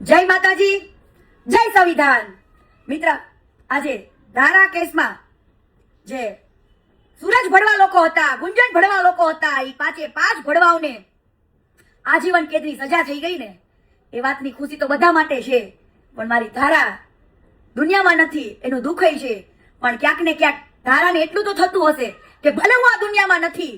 જય માતાજી, જય સંવિધાન। મિત્ર, આજે ધારા કેસમાં જે સૂરજ ભડવા લોકો હતા, ગુંજન ભડવા લોકો હતા, એ પાંચે પાંચ ભડવાઓને આજીવન કેદની સજા થઈ ગઈ ને, એ વાતની ખુશી તો બધા માટે છે, પણ મારી ધારા દુનિયામાં નથી એનું દુઃખ છે। પણ ક્યાંક ને ક્યાંક ધારાને એટલું તો થતું હશે કે ભલે હું આ દુનિયામાં નથી,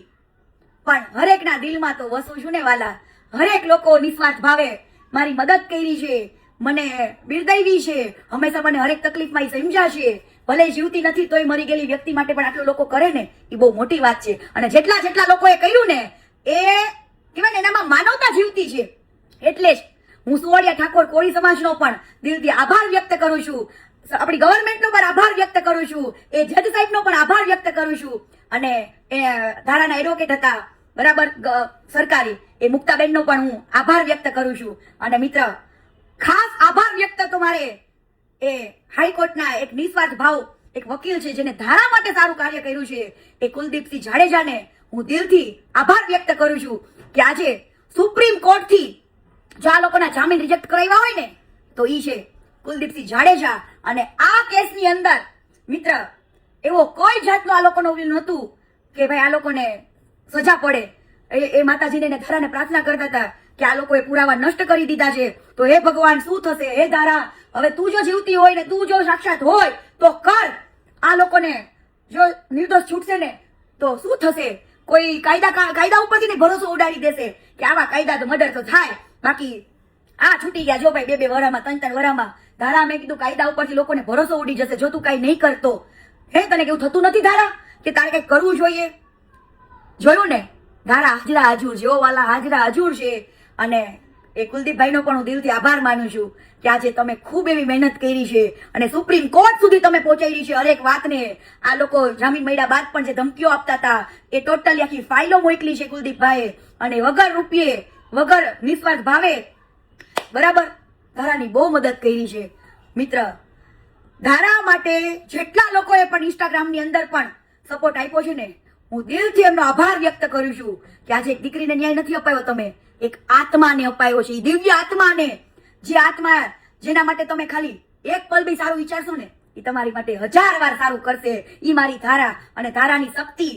પણ હરેકના દિલમાં તો વસું છું ને વાલા। હરેક લોકો નિસ્વાર્થ ભાવે મારી મદદ કરી છે, મને બિરદાવી છે, હંમેશા મને હરેક તકલીફમાં એ સમજ્યા છે। ભલે જીવતી નથી તોય મરી ગયેલી વ્યક્તિ માટે પણ આટલું લોકો કરે ને, એ બહુ મોટી વાત છે। અને જેટલા જેટલા લોકોએ કર્યું ને, એ કહેવાય ને એનામાં માનવતા જીવતી છે। એટલે જ હું સુવાડિયા ઠાકોર કોળી સમાજનો પણ દિલથી આભાર વ્યક્ત કરું છું, આપણી ગવર્મેન્ટનો પણ આભાર વ્યક્ત કરું છું, એ જજ સાહેબનો પણ આભાર વ્યક્ત કરું છું, અને એ ધારાના એડવોકેટ હતા બરાબર સરકારી, એ મુક્તાબેનનો પણ હું આભાર વ્યક્ત કરું છું। અને મિત્ર, ખાસ આભાર વ્યક્ત તો મારે એ હાઈકોર્ટના એક નિસ્વાર્થ ભાવ એક વકીલ છે જેને ધારા માટે સારું કાર્ય કર્યું છે, એ કુલદીપસિંહ જાડેજાને હું દિલથી આભાર વ્યક્ત કરું છું કે આજે સુપ્રીમ કોર્ટથી જો આ લોકોના જામીન રિજેક્ટ કરાવ્યા હોય ને, તો ઈ છે કુલદીપસિંહ જાડેજા। અને આ કેસની અંદર મિત્ર એવો કોઈ જાતનો આ લોકોનો વિલ નહોતું કે ભાઈ આ લોકોને સજા પડે। એ માતાજીને ધારાને પ્રાર્થના કરતા હતા કે આ લોકોએ પુરાવા નષ્ટ કરી દીધા છે, તો હે ભગવાન શું થશે, હે ધારા હવે તું જો જીવતી હોય ને તું જો સાક્ષાત હોય તો કર, આ લોકોને જો નિર્દોષ છૂટશે ને તો શું થશે, કોઈ કાયદા ઉપરથી ભરોસો ઉડાડી દેશે કે આવા કાયદા તો મર્ડર તો થાય, બાકી આ છૂટી ગયા જો ભાઈ 2-2 વરામાં 3-3 વરામાં। ધારા મેં કીધું કાયદા ઉપરથી લોકોને ભરોસો ઉડી જશે જો તું કઈ નહીં કરતો। હે તને કેવું થતું નથી ધારા કે તારે કઈ કરવું જોઈએ? જોયું ને, ધારા હાજરા હાજુર જેવો વાલા હાજરા હાજુર છે। અને એ કુલદીપભાઈનો પણ હું દિલથી આભાર માનું છું કે આજે તમે ખૂબ એવી મહેનત કરી છે અને સુપ્રીમ કોર્ટ સુધી તમે પહોંચાડી છે હરેક વાતને। આ લોકો જામીન મળ્યા બાદ પણ જે ધમકીઓ આપતા હતા એ ટોટલી આખી ફાઇલો મોકલી છે કુલદીપભાઈએ, અને વગર રૂપિયે વગર નિસ્વાર્થ ભાવે બરાબર ધારાની બહુ મદદ કરી છે। મિત્ર, ધારા માટે જેટલા લોકોએ પણ ઇન્સ્ટાગ્રામની અંદર પણ સપોર્ટ આપ્યો છે ને, હું દિલથી એમનો આભાર વ્યક્ત કરું છું કે આજે એક દીકરીને ન્યાય નથી અપાયો, તમે એક આત્માને અપાયો છે, દિવ્ય આત્માને। જે આત્મા જેના માટે તમે ખાલી એક પલ બી સારું વિચારશો ને, એ તમારી માટે 1000 વાર સારું કરશે। ઈ મારી ધારા, અને ધારાની શક્તિ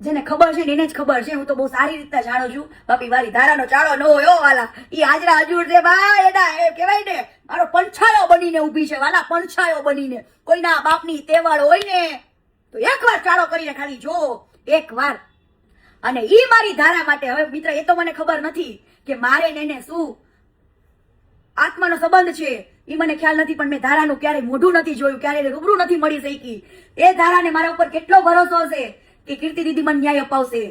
જેને ખબર છે ને એને જ ખબર છે, હું તો બહુ સારી રીતના જાણું છું। બાપી મારી ધારાનો ચાળો ન હોય વાલા, ઈ હાજરા હજુર છે ભાઈ, એના એ કહેવાય ને મારો પંછાયો બનીને ઊભી છે વાલા, પંછાયો બનીને। કોઈના બાપની તેવડ હોય ને તો એકવાર ચાળો કરીને ખાલી જો, એકવાર। અને ઈ મારી ધારા માટે હવે મિત્ર એ તો મને ખબર નથી કે મારે ને એને શું આત્માનો સંબંધ છે, ઈ મને ખ્યાલ નથી, પણ મેં ધારાનું ક્યારેય મોઢું નથી જોયું, ક્યારેય રૂબરૂ નથી મળી શકી। એ ધારાને મારા ઉપર કેટલો ભરોસો હશે કે કીર્તિ દીદી મને ન્યાય અપાવશે।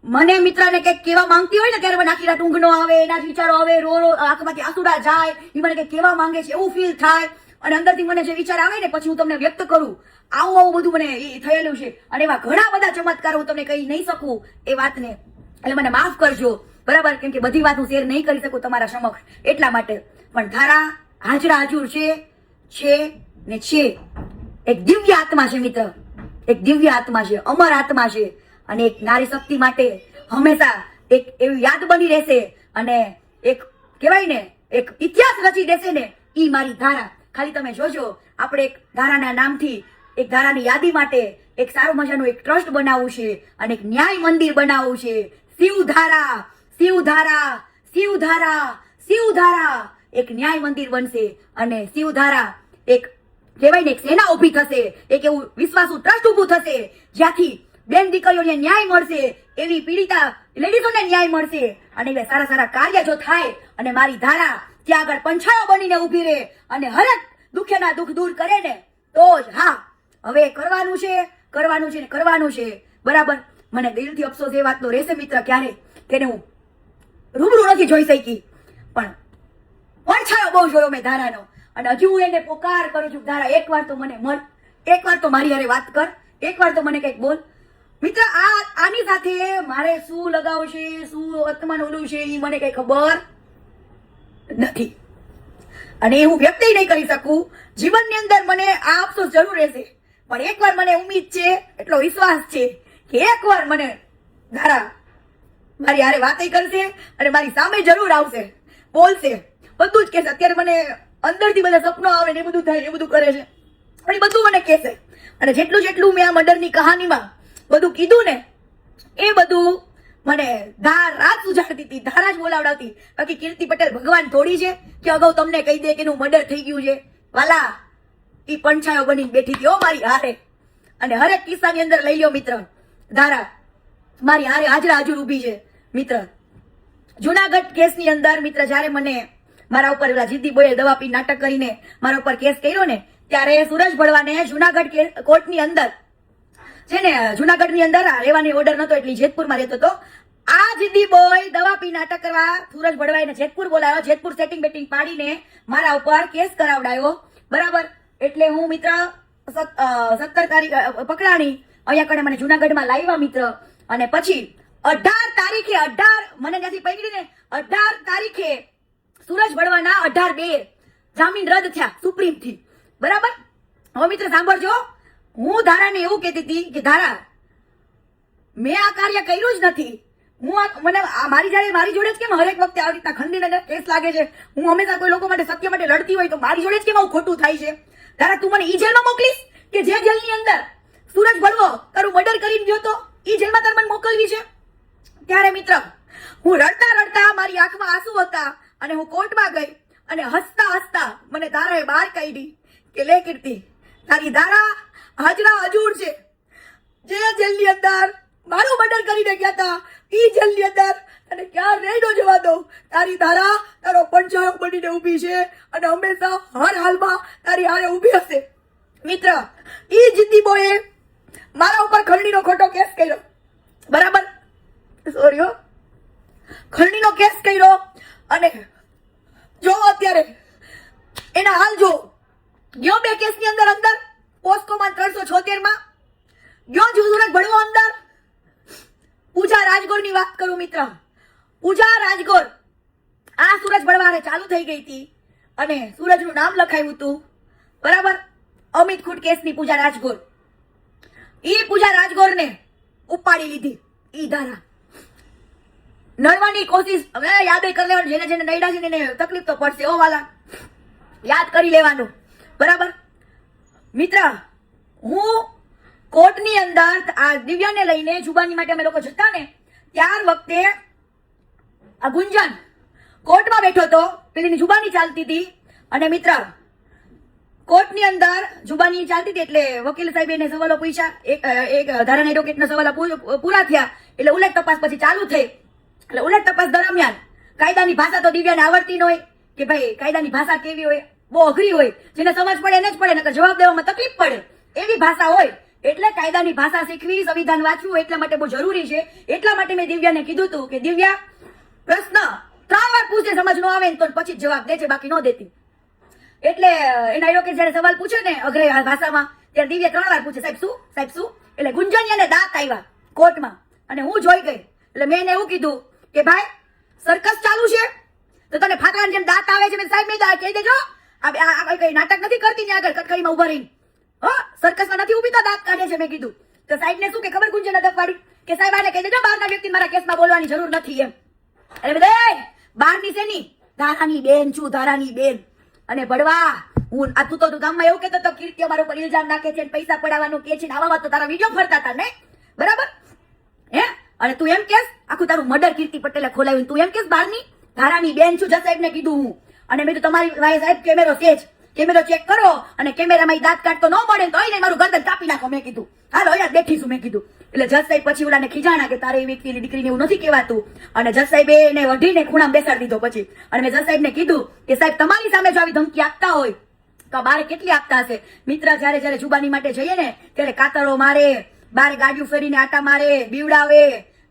મને મિત્રને કંઈક કહેવા માંગતી હોય ને ત્યારે મને આખી રાત ઊંઘ ન આવે, એના વિચારો આવે, રો આંખમાંથી આંસુડા જાય, એ મને કંઈક કહેવા માંગે છે એવું ફીલ થાય, અને અંદરથી મને જે વિચાર આવે ને પછી હું તમને વ્યક્ત કરું, આવું બધું મને થયેલું છે। અને એવા ઘણા બધા ચમત્કારો હું તમને કહી નહીં શકું એ વાતને, એટલે મને માફ કરજો બરાબર, કેમ કે બધી વાત હું શેર નહીં કરી શકું તમારા સમક્ષ એટલા માટે। પણ ધારા હાજરા હાજુર છે ને છે, એક દિવ્ય આત્મા છે મિત્ર, એક દિવ્ય આત્મા છે, અમર આત્મા છે, અને એક નારી શક્તિ માટે હંમેશા એક એવી યાદ બની રહેશે, અને એક કહેવાય ને એક ઇતિહાસ રચી દેશે ને, ઈ મારી ધારા। ખાલી તમે જોજો, આપણે એક ધારાના નામથી એક ધારાની યાદી માટે એક સારું મજાનું એક ટ્રસ્ટ બનાવવું છે, અને એક ન્યાય મંદિર બનાવવું છે। શિવધારા શિવધારા શિવધારા શિવધારા એક ન્યાય મંદિર બનશે, અને શિવધારા એક કહેવાય ને એક સેના ઉભી થશે, એક એવું વિશ્વાસુ ટ્રસ્ટ ઉભું થશે જ્યાંથી બેન દીકરીઓને ન્યાય મળશે, એવી પીડિતા લેડીઝોને ન્યાય મળશે, અને એવા સારા સારા કાર્ય જો થાય, અને મારી ધારા ત્યાં આગળ પંછાયો બનીને ઊભી રહે અને હરેક દુખ્યના દુઃખ દૂર કરે ને, તો જ હા હવે કરવાનું છે ને કરવાનું છે બરાબર। મને દિલથી અફસોસ એ વાતનો રહેશે મિત્ર ક્યારે કે હું રૂબરૂ નથી જોઈ શકી, પણ પંછાયો બહુ જોયો મેં ધારાનો, અને હજુ હું એને પોકાર કરું છું, ધારા એકવાર તો મને મળ, એકવાર તો મારી હારે વાત કર, એકવાર તો મને કંઈક બોલ મિત્ર। આની સાથે મારે શું લગાવ છે, શું આત્માનું ઓલું છે, એ મને કઈ ખબર નથી, અને એ હું વ્યક્ત નહીં કરી શકું। જીવનની અંદર મને આ અફસોસ જરૂર રહેશે, પણ એકવાર મને ઉમ્મીદ છે, એટલો વિશ્વાસ છે કે એકવાર મને ધારા મારી હારે વાતે કરશે અને મારી સામે જરૂર આવશે, બોલશે, બધું જ કહેશે. અત્યારે મને અંદરથી બધા સપનો આવે ને એ બધું થાય, એ બધું કરે છે, પણ એ બધું મને કહેશે. અને જેટલું જેટલું મેં આ મર્ડરની કહાનીમાં બધું કીધું ને એ બધું મને રાત સુજાડતી હતી, ધારા જ બોલાવડાવતી. બાકી કીર્તિ પટેલ ભગવાન થોડી છે કે અગાઉ તમને કહી દે કે એનું મર્ડર થઈ ગયું છે. વાલા ઈ પંચાયો બનીને બેઠી હતી મારી હારે. અને હરેક કિસ્સાની અંદર લઈ લ્યો મિત્ર, ધારા મારી હારે હાજરા હાજર ઊભી છે. મિત્ર જુનાગઢ કેસની અંદર મિત્ર જયારે મને મારા ઉપર પેલા જીદી બોયે દવા પી નાટક કરીને મારા ઉપર કેસ કર્યો ને ત્યારે સુરજ ભડવાને જુનાગઢ કોર્ટની અંદર છે ને, જુનાગઢની અંદર રહેવાની ઓર્ડર નતો એટલે જેતપુરમાં રહેતો હતો. આ જીદી બોય દવા પી નાટક કરવા સુરજ ભડવાઈને જેતપુર બોલાવ્યો, જેતપુર સેટિંગ બેટિંગ પાડીને મારા ઉપર કેસ કરાવડાયો. બરાબર, એટલે હું મિત્ર 17 તારીખ પકડાણી, અહીંયા કણે મને જુનાગઢમાં લાવ્યા મિત્ર. અને પછી 18 તારીખે 18 મને ત્યાંથી પકડી ને 18 તારીખે સુરજ ભડવાના 18/2 જામીન રદ થયા સુપ્રીમ થી. બરાબર, હવે મિત્ર સાંભળજો, હું ધારાને એવું કહેતી હતી કે ધારા મેં આ કાર્ય કર્યું જ નથી. મારી જોડે જ કેમ હરેક વખતે આવી રીતના ખંડીને કેસ લાગે છે? હું હંમેશા કોઈ લોકો માટે સત્ય માટે લડતી હોય તો મારી જોડે જ કેમ આવું ખોટું થાય છે? ધારા તું મને ઈ જેલમાં મોકલીશ કે જે જેલની અંદર સુરજ ભડવો તારું મર્ડર કરીને ગયો તો ઈ જેલમાં તારે મને મોકલવી છે? ત્યારે મિત્ર હું રડતા રડતા મારી આંખમાં આંસુ હતા અને હું કોર્ટમાં ગઈ અને હસતા હસતા મને ધારાએ બહાર કાઢી કે લે કીર્તિ, તારી ધારા હાજરા હજુર છે. જે જેલની અંદર મારું મર્ડર કરીને ગયા હતા ઈ જેલની અંદર અને ક્યાં રેડો જવા દઉં. તારી ધારા તારો પંચાયો બનીને ઊભી છે અને હંમેશા હર હાલમાં તારી હારે ઊભી હશે. મિત્ર ઈ જીતી બોયે મારા ઉપર ખંડણીનો ખોટો કેસ કર્યો. બરાબર, સોરી, ખંડણીનો કેસ કર્યો. અને જો અત્યારે એના હાલ જો ગયો 2 કેસની અંદર પોસ્કોમાં 376 ગયો સુરજ ભડવો અંદર. પૂજા રાજગોરની વાત કરું મિત્ર, પૂજા રાજગોર આ સુરજ ભડવાને ચાલુ થઈ ગઈ હતી અને સુરજનું નામ લખાયું હતું. બરાબર, અમિત ખૂટ કેસની પૂજા રાજગોર. ઈ પૂજા રાજગોરને ઉપાડી લીધી ઈ ધારા. નડવાની કોશિશ હવે યાદ કરી લેવાનું, જેને જેને નડ્યા છે એને તકલીફ તો પડશે ઓ વાલા, યાદ કરી લેવાનું. બરાબર મિત્ર, હું કોર્ટની અંદર આ દિવ્યાને લઈને જુબાની માટે અમે લોકો જતા ને ત્યાર વખતે આ ગુંજન કોર્ટમાં બેઠો હતો, પેલીની જુબાની ચાલતી હતી. અને મિત્ર કોર્ટની અંદર જુબાની ચાલતી હતી એટલે વકીલ સાહેબ એને સવાલો પૂછ્યા, એક ધારાના એડવોકેટના સવાલો પૂરા થયા એટલે ઉલટ તપાસ પછી ચાલુ થઈ. એટલે ઉલટ તપાસ દરમિયાન કાયદાની ભાષા તો દિવ્યાને આવડતી ન હોય કે ભાઈ કાયદાની ભાષા કેવી હોય, બહુ અઘરી હોય, જેને સમજ પડે એને જ પડે, નકર જવાબ દેવામાં તકલીફ પડે એવી ભાષા હોય. એટલે કાયદાની ભાષા શીખવી, સંવિધાન વાંચવું એટલા માટે બહુ જરૂરી છે. એટલા માટે મેં દિવ્યાને કીધું હતું કે દિવ્યા પ્રશ્ન 3 વાર પૂછે, સમજ ન આવે તો પછી જ જવાબ દેજે, બાકી ન દેતી. એટલે એના એડવોકેટ જયારે સવાલ પૂછે ને અઘરે ભાષામાં ત્યારે દિવ્યા 3 વાર પૂછે, સાહેબ શું, સાહેબ શું. એટલે ગુંજનિયાને દાંત આવ્યા કોર્ટમાં અને હું જોઈ ગઈ. એટલે મેં એને એવું કીધું કે ભાઈ સર્કસ ચાલુ છે તો તને ફાટવાની જેમ દાંત આવે છે? મેં સાહેબ મેં કહી દેજો આ કઈ નાટક નથી કરતી ને આગળ કટકડીમાં ઉભા રહીને, સર્કસમાં નથી ઉભી તો દાંત કાઢે છે. મેં કીધું તો સાહેબ ને શું કે ખબર ગુંજન અદબ પાડી કે સાહેબ આને કહી દેજો બહારના વ્યક્તિ મારા કેસમાં બોલવાની જરૂર નથી એમ. એટલે બધા બહારની છે ની ધારાની બેન છું, ધારાની બેન. અને ભડવા હું આ તું તો ગામમાં એવું કહેતો તો કીર્તિ અમારા ઉપર ઇલ્ઝામ નાખે છે, પૈસા પડાવવાનું કે છે ને આવા તો તારા વિડીયો ફરતા હતા ને. બરાબર હે, અને તું એમ કેસ આખું તારું મર્ડર કીર્તિ પટેલે ખોલાવ્યું, તું એમ કેસ બહારની ધારાની બેન છું. જજ સાહેબ ને કીધું હું. અને મેં તો તમારી ભાઈ સાહેબ કેમેરો છે જ, કેમેરો ચેક કરો અને કેમેરામાં દાંત કાઢતો ન મળે તો અહીં મારું ગરદન કાપી નાખો. મેં કીધું હાલો યાર બેઠીશું મેં કીધું. એટલે જજ સાહેબ પછી ઓલાને ખીજાણા કે તારે એ વ્યક્તિની દીકરીને એવું નથી કહેવાતું. અને જજ સાહેબે એને વઢીને ખૂણામાં બેસાડી દીધો. પછી અને મેં જજ સાહેબને કીધું કે સાહેબ તમારી સામે જો આવી ધમકી આપતા હોય તો બારે કેટલી આપતા હશે? મિત્ર જયારે જયારે જુબાની માટે જઈએ ને ત્યારે કાતરો મારે, બારે ગાડીઓ ફેરીને આટા મારે, બીવડાવે,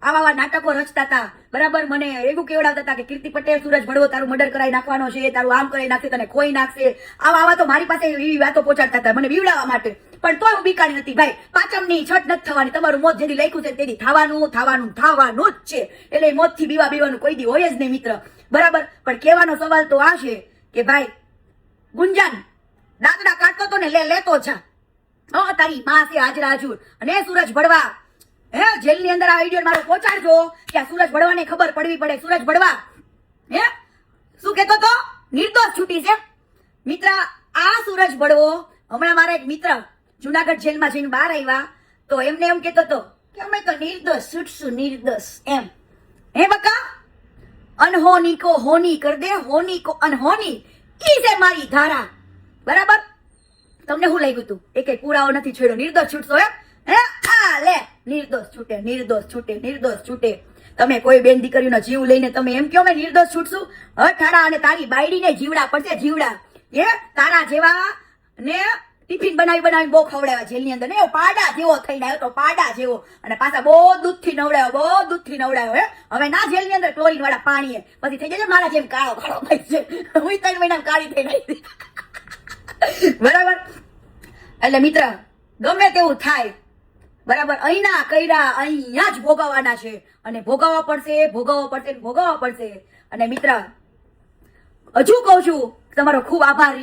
આવા નાટકો રચતા હતા. બરાબર, મને એવું કેવડાવતા હતા કે કીર્તિ પટેલ સુરજ ભડવો તારું મર્ડર કરાવી નાખવાનો છે, તારું આમ કરી નાખશે, તને ખોઈ નાખશે. આવા તો મારી પાસે એવી વાતો પહોંચાડતા હતા મને બીવડાવવા માટે. પણ તોય હું બીકાણી નથી. ભાઈ પાંચમની છઠ નથી થવાની, તમારું મોત જેથી લખ્યું છે તેથી થવાનું જ છે. એટલે મોત થી બીવાનું કોઈ દી હોય જ નહીં મિત્ર. બરાબર, પણ કહેવાનો સવાલ તો આ છે કે ભાઈ ગુંજન દાંતડા કાઢતો તો ને લેતો જા. તારી માં છે હાજરા હજુર. અને સુરજ ભડવા જેલની અંદર આ વિડીયો મારો પહોંચાડજો કે આ સુરજ ભડવાને ખબર પડવી પડે. સુરજ ભડવા શું કેતો તો? છૂટી છે મિત્ર. આ સૂરજ બળવો હમણાં મારા એક મિત્ર જુનાગઢ જેલમાં જઈને બહાર આવ્યા તો એમને એમ કહેતો હતો કે અમે તો નિર્દોષ છૂટશું, નિર્દોષ એમ. હે બકા, અનહોની કો હોની કર દે, હોની કો અનહોની, ઈ છે મારી ધારા. બરાબર? તમને શું લાગ્યું તું? એ કઈ પુરાવો નથી છોડ્યો, નિર્દોષ છૂટશો એમ? હે આ લે, નિર્દોષ છૂટે, નિર્દોષ છૂટે, નિર્દોષ છૂટે. તમે કોઈ બેન દીકરીનો જીવ લઈને તમે એમ કહો મેં નિર્દોષ છૂટશું? હઠાડા અને તારી બાયડીને જીવડા પડશે, જીવડા. એ તારા જેવા ને ટિફિન બનાવી બહુ ખવડાવ્યા જેલની અંદર, ને પાડા જેવો થઈને આવ્યો તો, પાડા જેવો. અને પાછા બહુ દૂધથી નવડાવ્યો, હે. હવે ના જેલની અંદર ક્લોરીન વાળા પાણી પછી થઈ જશે મારા જેમ કાળો કાળો થઈ છે. હું 3 મહિના કાળી થઈ ગઈ. બરાબર? એટલે મિત્ર, ગમે તેવું થાય, બરાબર, અહીંના કર્યા અહીંયા જ ભોગવવાના છે, અને ભોગવવા પડશે. અને મિત્ર, હજુ કહું છું, તમારો ખૂબ આભાર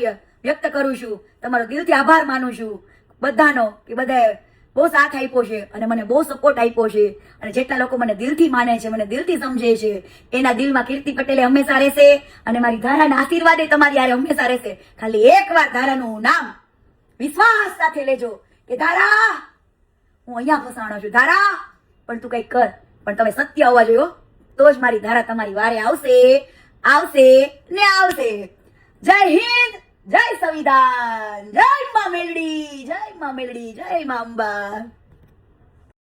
વ્યક્ત કરું છું, તમારો દિલથી આભાર માનું છું બધાનો, કે બધાએ બહુ સાથ આપ્યો છે અને મને બહુ સપોર્ટ આપ્યો છે. અને જેટલા લોકો મને દિલથી માને છે, મને દિલથી સમજે છે, એના દિલમાં કીર્તિ પટેલે હંમેશા રહેશે, અને મારી ધારાના આશીર્વાદ તમારી યારે હંમેશા રહેશે. ખાલી એકવાર ધારાનું નામ વિશ્વાસ સાથે લેજો કે ધારા, હું અહીંયા ફસાણો છું ધારા, પણ તું કઈક કર, પણ તમે સત્ય હોવા જોઈએ, તો જ મારી ધારા તમારી વારે આવશે. જય હિન્દ, જય સંવિધાન, જય મા મેલડી, જય મા અંબા.